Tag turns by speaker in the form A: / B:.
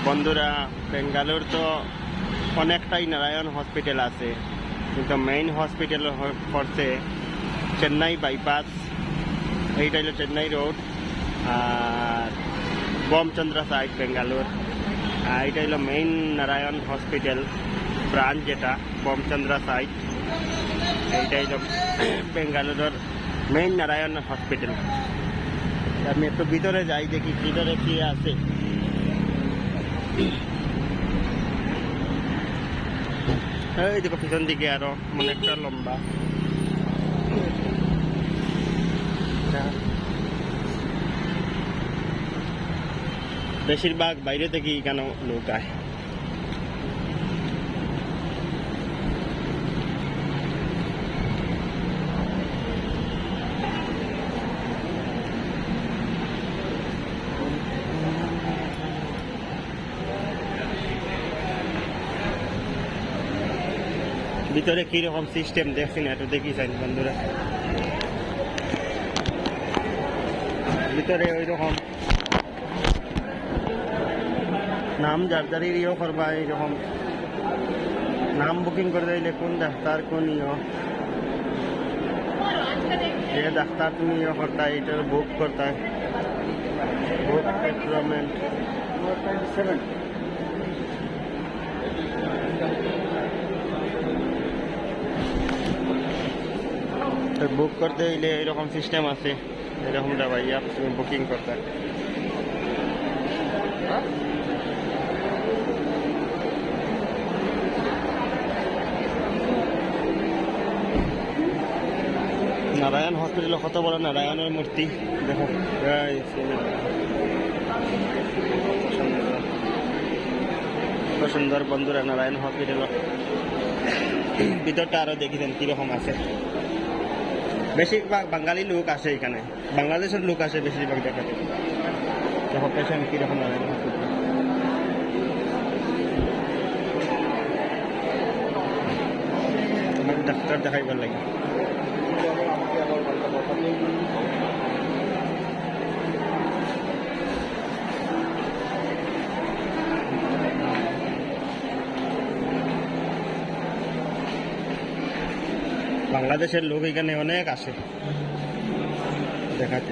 A: বন্ধুরা, বেঙ্গালুর তো অনেকটাই নারায়ণ হসপিটাল আছে, কিন্তু মেইন হসপিটাল পড়ছে চেন্নাই বাইপাস। এইটা হলো চেন্নাই রোড আর বমচন্দ্র সাইড বেঙ্গালুর। আর এটা হলো মেইন নারায়ণ হসপিটাল ব্রাঞ্চ, যেটা বমচন্দ্র সাইড। এইটা হলো বেঙ্গালুরের মেইন নারায়ণ হসপিটাল। আমি একটু ভিতরে যাই, দেখি ভিতরে কি আছে। এই দেখো পিছন দিকে আরো অনেকটা লম্বা। বেশিরভাগ বাইরে থেকে কেন লোক আয়। ভিতরে কিরকম সিস্টেম দেখছি না, একটু দেখি চাই বন্ধুরা। ভিতরে ওই রকম নাম যার ইয়েও করবা, এইরকম নাম বুকিং করে দিলে কোন ডাক্তার কোন যে ডাক্তার তুমি করতা, এটা বুক করতা, বুক এপয়েন্টমেন্ট বুক করতে হইলে এরকম সিস্টেম আছে, এরকম ভাইয়া তুমি বুকিং করতে। নারায়ণ হসপিটাল কত বড় নারায়ণের মূর্তি দেখো। কত সুন্দর বন্ধুরা নারায়ণ হসপিটাল। ভিতরটা আরো দেখিছেন কিরকম আছে। বেশিরভাগ বাঙালি লোক আসে এখানে, বাংলাদেশের লোক আসে বেশিরভাগ দেখাতে। দেখো পেশেন্ট কিরকম নারায়ণ হসপিটাল। ডাক্তার দেখাইবার লাগে। বাংলাদেশের লোক এখানে অনেক আসে দেখাতে।